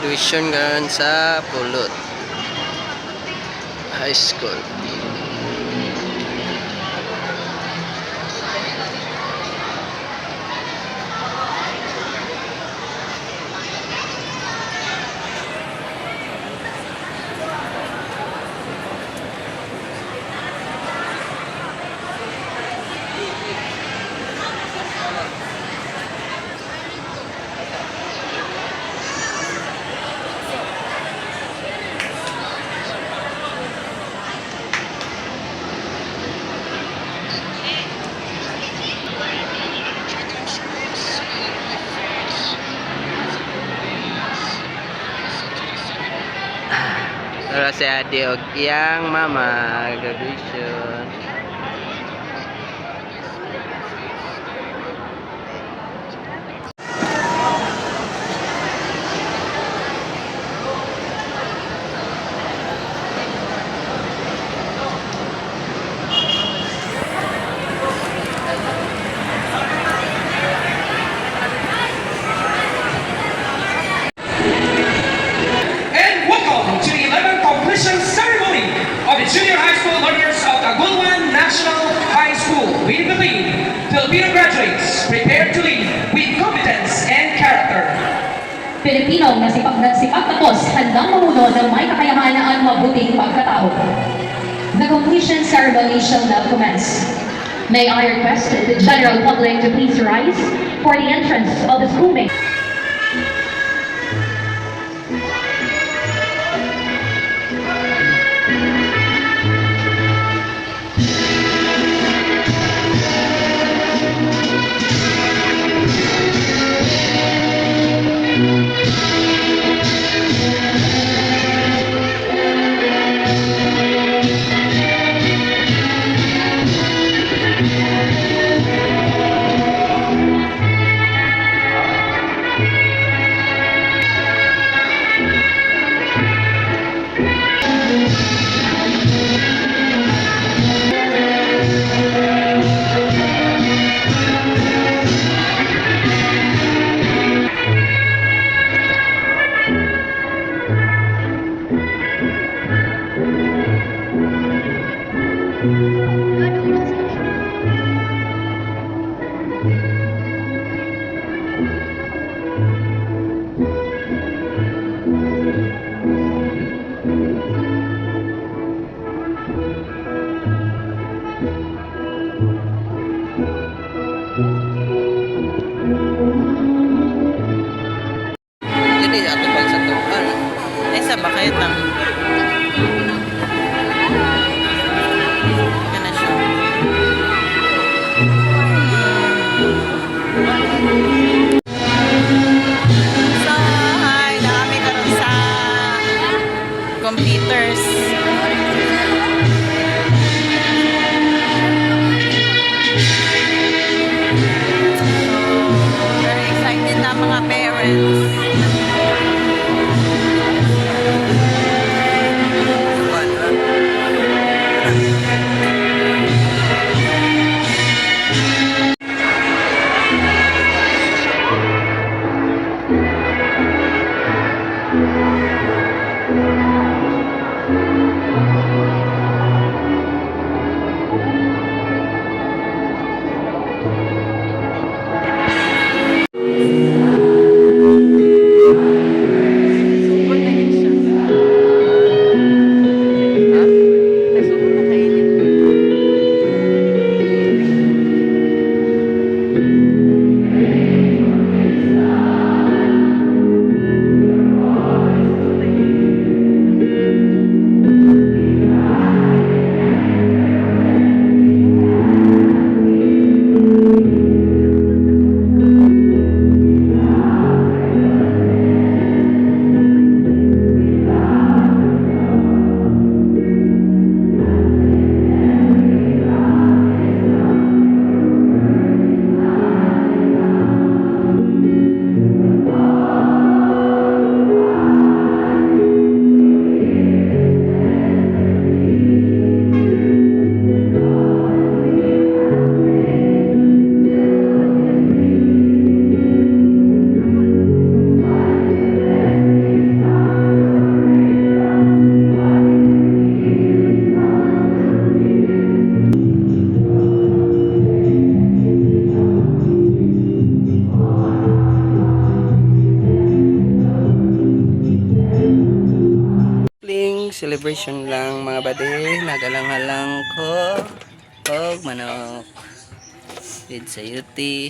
graduation ngayon sa Pulot High School. Para si Adi og iyang mama graduation. Junior high school learners of Agulwan National High School. We believe Filipino graduates prepared to lead with competence and character. Pilipino na sipag tapos, handang mamuno ng may kakayahan at mabuting pagkatao. The completion ceremony shall now commence. May I request the general public to please rise for the entrance of the schoolmates. Dili ato pag sa tuan. Esa ba kayo tang? Kana siya. So, hi, naami karon sa computers. Very excited na mga parents. celebration lang mga bade, nagalang-halang ko og manok. With sayuti.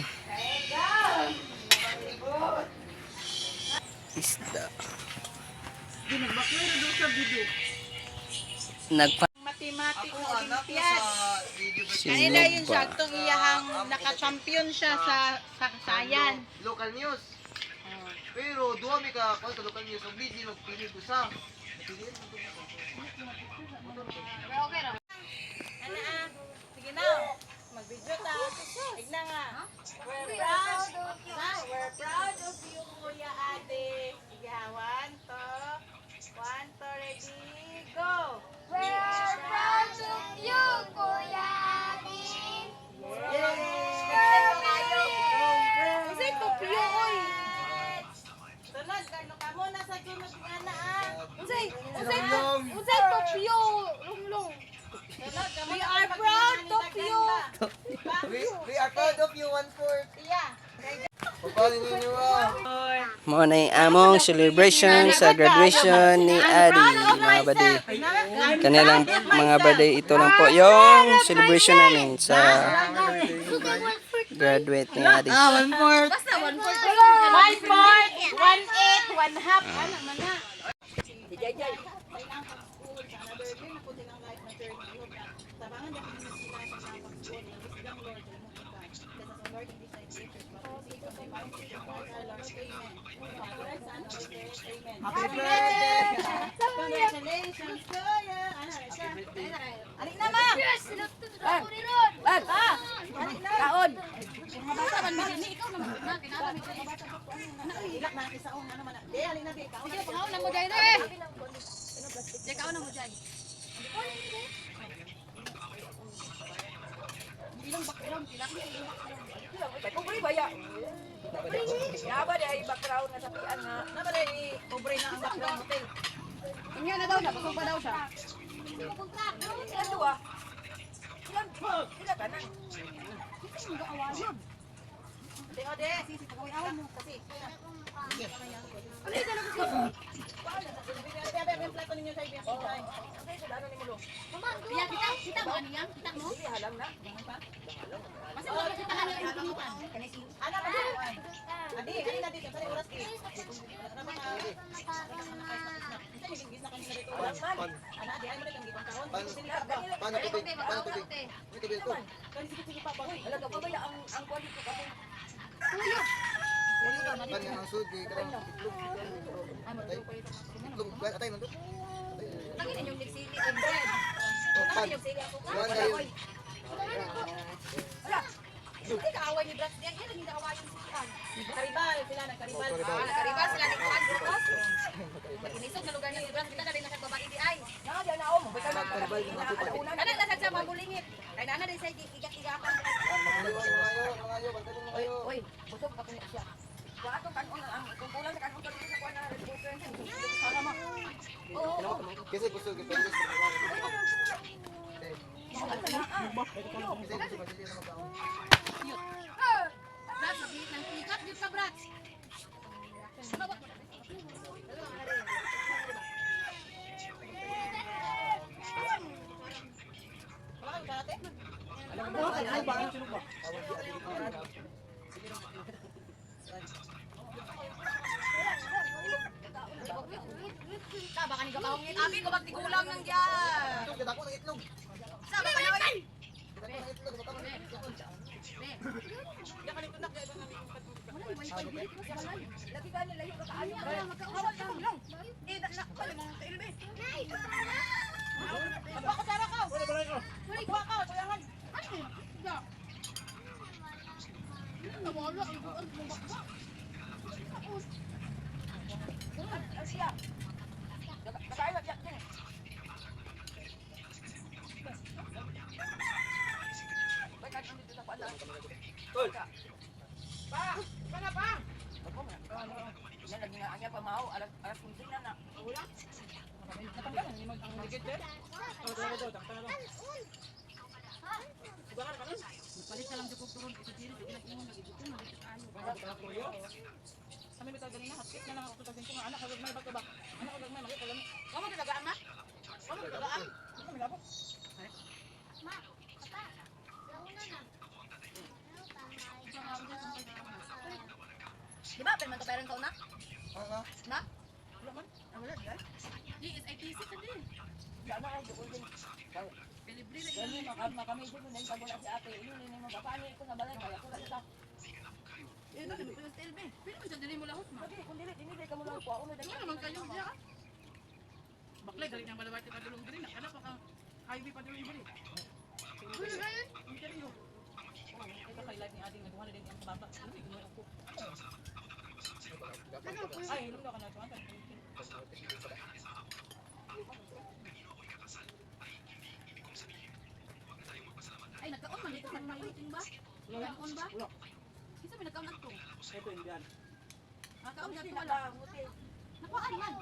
Isda. Nagpa Mathematics Olympiad. Kanila yun siya, sinuba. itong iyahang naka-champion siya sa sayan. Local news. Pero duha mi ka kon sa local news ug busy magpili ko sa. Sige na, mag-video ta. Tigna nga. We're proud of you, Kuya Ate. Sige ha, one, two, ready, go! We're proud of you, Kuya Ate. Kasi kopyo, oy! Sunod, gano ka muna sa sunod nga na ah. Unsay topyo, lunglong. Sunod, ka We muna are pag proud ginani of na you. ganda. We are proud of you 1/4. Iya. Pagpali ninyo ah. Mo na yung among celebration sa graduation ni Adi, mga bade. Kanilang mga bade, ito lang po yung celebration namin sa graduate ni Adi. Basta 1/4. 1/4, 1/8, 1/2. Ano man na? Si Jajay. Congratulations, Kuya. Alik na, ma. Kaon. Mga bata man magini ikaw na kinala mi mga bata. Ilak na isa on ano man. Di alik na di. Kaon na pangaon na mo dai dai. Di kaon na mo dai. Ilang background pila ko ilang background. Pobre baya. Naba di ay background na sapian nga. Naba di pobre na ang background hotel. Inya na daw siya, busog pa daw siya. Ilan dua? Ilan tanan? Ade, ade. Sisi, pag-awan mo. Kasi. Ano yung talagang ko? Bebe, yung plato ninyo sa ibig. Iya, kita mo ano yan? Kita mo? Kasi wala kita kanya yung pinipan. Ano ba yan? Adi, kanina dito. Saan yung oras dito? Ano, adi, ay mo rin ang gitang kaon. Paano tubig? Paano tubig? May tubig ko. Halaga pa ba ang quality ko kasi? Paano ang sud kay karang itlog. Itlog, atay man to. Tangin yung nagsili and bread. Oh, pan. Yung sili ako. Kuha na yun. Hindi kaaway ni Brad. Yan hindi kaaway yung sikan. Karibal sila, nagkaribal. Karibal. Karibal sila ni Juan Grupos. Inisog na lugar ni Brad. Kita na rin nakababae di ay. Naka na om. Karibal yung mga tupad. Kana lasag sa magulingit. Ay nana din sa igat-igapan. Oy, busog ka pa siya. Wa ato kanon ang kumpulan sa kanon sa kuan na reference. Para ma. Oo. Kasi gusto kita. Brad, sabihin ng tikat dito ka, Brad. Baka ni gapawngit. Abi ko magtigulang nang diyan. Kita ko ng itlog. Sama pa na. Lagi ka nila yung kakaano. Hawak ka lang. Eh, na, pala mong kailbe. Magpakasara ka. Kuha ka, kuyangan. Nawala ang buwan mo bakba. Siya. Kakain at yakin. Bakit ang dito sa pala? Pa! Sana pa! Yan, lagi nga anya pa mao. Alas 15 na na. Ulang? Natanggal, hindi mag-ligid eh. Palit na lang sa kulturon. Isa dito, pinag-ingon lagi dito. Kami may tagarin na. Hatkit na lang ako tagarin ko nga. Anak, kagag may bato ba? Anak, kagag may makita lang. Kamu talaga, anak? Di ba? Pero man to parang ka na? Ano? Na? Wala man. Wala di ay. Di is ITC ka din. Sana ay doon din. Kalibre na Dali makamay din nun pag wala si ate. Yun ni mo papaani ko na balay kaya ko na isa. Eh, dali mo pa yung stilbe. Pwede mo siya dali mo lahos, ma. Lagi kung dili dinili ka mo lang ko ako na Ano naman kayo diya? Baklay, galing ng balawarte pa dulong diri. Nakala pa kang highway pa dulong diri. Pwede ba yun? Ang seryo. Ito kay live ni ating nagduha na din ang kababa. Ano yung ko? Ay, ilong ka na tuwan. Ay, nagkaon man dito man meeting ba? Nagkaon ba? Isa may nagkaon ato. Ito yung yan. Nagkaon na to Wala. wala. Nakuan man.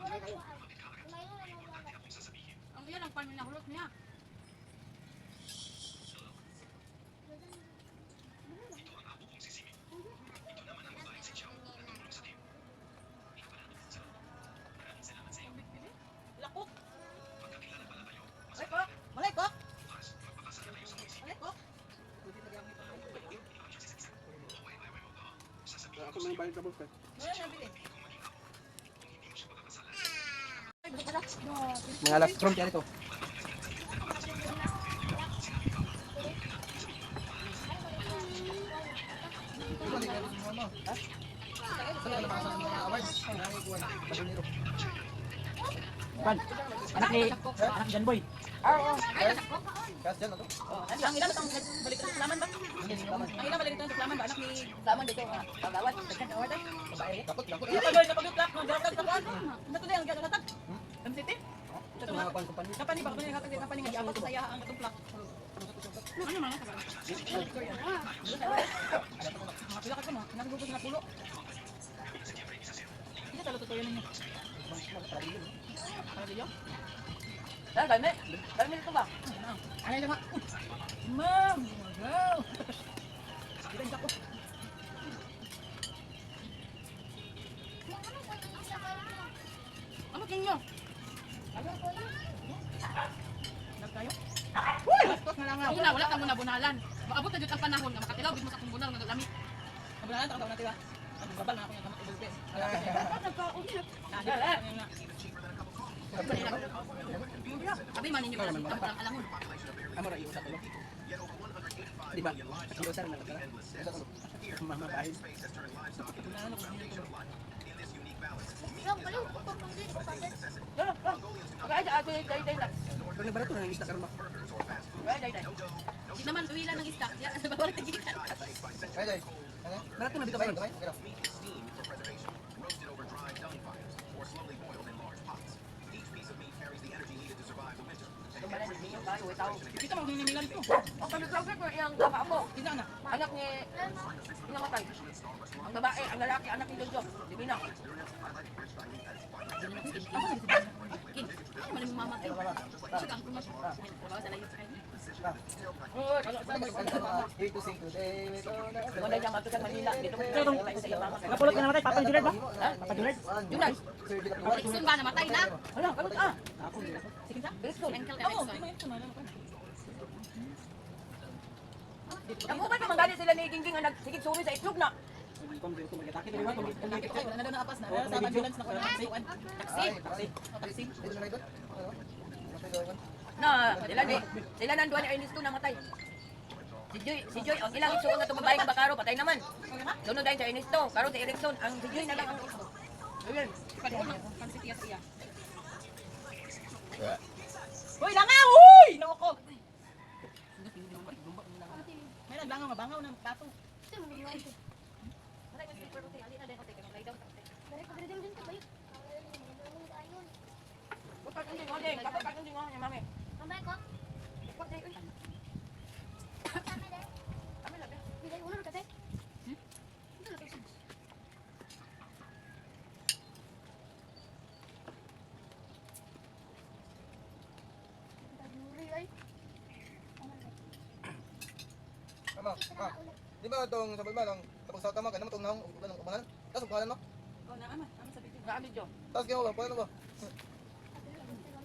Ang iyan ang panin na hulot niya. Lakok. Malay ko. Malay ko. Malay ko. Ako may bayad ka boss. Wala na bili. Mga last room yan ito. Anak ni John Boy. Kas dyan ano? Ang ilan itong balik sa Islaman ba? Ang ilan balik sa Islaman ba? Anak ni Islaman dito. Kagawad. Kagawad ay. Kapot, kapot. Napagod lang. Napagod lang. Natuloy ang gano'n natag. Ang city? Ito mga kumpanya. Kapani ba? Kapani nga. Ako saya ang katong plak. Ano man ka ba? Pila ka mo. Nagugos na pulo. Hindi talo totoo yun ninyo. Paralilyo? Dami. Dami nito ba? Ano yung mga? Ma'am! Go! Ibig ako. Ano kinyo? Nagtayo? Una, wala ka muna bunalan. Maabot na dito ang panahon nga makatilaw gid mo sa kung bunal nga gagamit. Kabulan ta na tira. Ang babal na ako yung kamot ibig. Abi man ninyo pala sa parang alangon. Amo ra iusap ko. Di ba? Kilosan na tara. Mama kahit. Pero barato na isda karon ba? Di naman tuwilan ng isda. Ya, sa bawal ta gid. Ay day. Barato na dito ba? Kita mo hinimilan ko. Ang pagkakasya ko yung baka mo. Tina na. Anak ni namatay. Ang babae, ang lalaki, anak ni Jojo. Di ba na? Kin. Ay man mo mamatay. Siya kang kumas. Bawa sa layo sa kanya. Oo, kalo sa mo. Dito sing today. Wala niyang matukan Manila. Dito mo sa iyo mama. Napulot ka namatay, Papa Juliet ba? Ha? Papa Juliet? Junay. Erickson ba namatay na? Wala, kalot ah. Sige sa. Erickson. Uncle Oo, Erickson. di mo Erickson. Ako ba naman galing sila ni Gingging ang nagsigit suri sa itlog na? Wala na daw naapas na. Sa ambulance na ko na magsayuan. Taxi. Taxi. Na, sila nanduan ni Ernest to namatay. Si Joy, ang ilang isuon na tumabahay ng Bakaro, patay naman. Sunod dahil sa Ernesto, karon si Erickson, ang si Joy na lang ang isuon. Ayun. Pansitiya siya. Hoy, langaw! Hoy! Loko! May naglangaw, mabangaw na plato. Kapag hindi mo, Deng. Kapag hindi mo, mami. Kapag hindi mo. Tama. Ah. Di ba itong sa balbal ang tapos sa tama ka naman itong nahong ubanan? Tapos ubanan mo? Oh, naama. Naama sa video. Naama video. Tapos ginawa ba? Paano ba?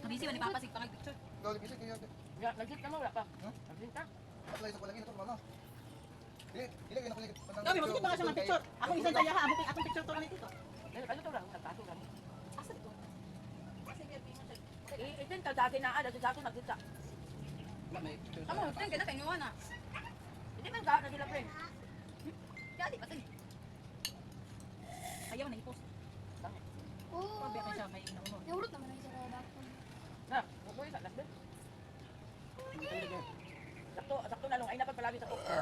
Nabisi man ni Papa sig pangag picture. Ikaw, bisa kayo. Ya, nag-git ka mo, wala pa. Nag-git ka? Apply sa palagi na ito, mama. Dili kayo nakulit. Dami mo kita sa picture. Ako isa sa yaha, amo atong picture to lang dito. Ano to lang, nagkaso lang. Asa dito? Itin ka dati na ada sa ato nagkita. Amo, tingin ka na kay Nuwana. Hindi man ka na sila friend. Dali patay. Ayaw na i-post. Oh, Pabiya ka siya may inaunod. naurot naman ang isa na dapat. Na, bukoy sa last din. Sakto na lang ay napagpalagi sa okra.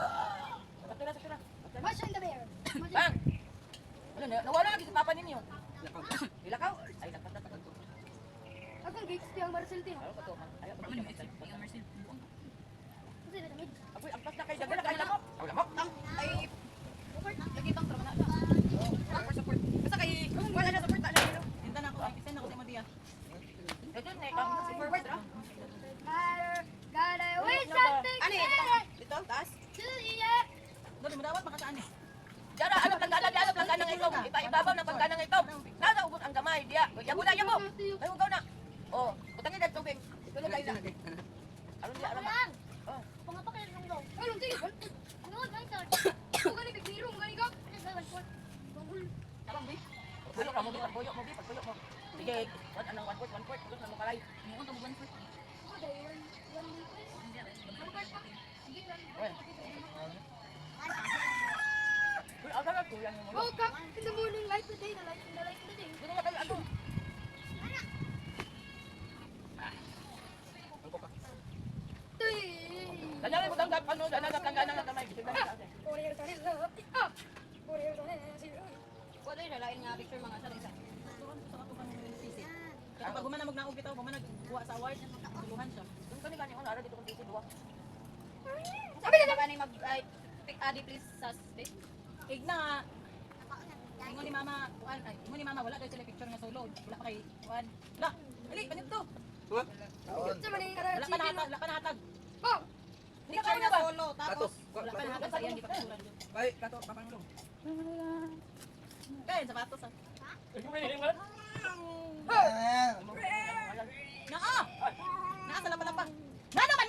Sakto na. Masha in the bear. Bang! Ano, nawala lagi si Papa ninyo. Ilakaw? Ay, nagpatatakot ko. Akong gigs tiyang Marcel Tino. Ayaw pa to. Ayaw pa to. Yung Marcel. Kasi na damit. Agoy, ang pas na kay Dagan, kay lamok. Aw, lamok. Ay, lagi bang trabaho na. Support. Basta kay kung wala na support na lang. Hinta na ako, send ako sa Madia. Ito na, ikaw. Si forward ra. Gotta wait something. Ani, dito taas. To the end. Dali mo dapat makasaan eh. Dara, alam lang ganang ito. Iba-ibabaw ng pagganang ito. Nasa ubos ang gamay. Diya, yabo na, yabo. Ay, ugaw na. Oh, utangin na tubig. Tulog kayo na. Alam niya, alam na. Oh. Pangapakin ng daw. Ay, lang sige. Ano ang ganito? Kung gani bigiro, kung gani ka. Abang bi. Buyo ka mo, pagbuyo mo, pagbuyo mo. Sige, anong 1/4, tulog na mo kalay. Mo ang tabugan ko. Uy, aga na, tuyan mo. Woke up in the morning, light the day, the light in the light in the day. Dito na kayo, ano? Kanyang mo tanggap, ano, nanggap ng kamay. Sige, Wala yung lalain nga picture mga sa isa. Gusto ako pang sisi. Kaya pag humanang magnaog bitaw, humanang kuha sa award, tuluhan siya. Kung kani kani ara dito kung dito duwa. Sabi na ba ni mag pick adi please sa space? Igna. Ingon ni mama, kuan ay, ingon ni mama wala daw sila picture nga solo. Wala pa kay kuan. La, dali kanit to. Wala pa nahatag. Oh, Picture nga solo tapos wala pa nahatag sa iyan di pa kasuran. Ay, kato, papangulong. Kaya sapatos ah. Ah, Naa! Naa sa lapa-lapa. Nano man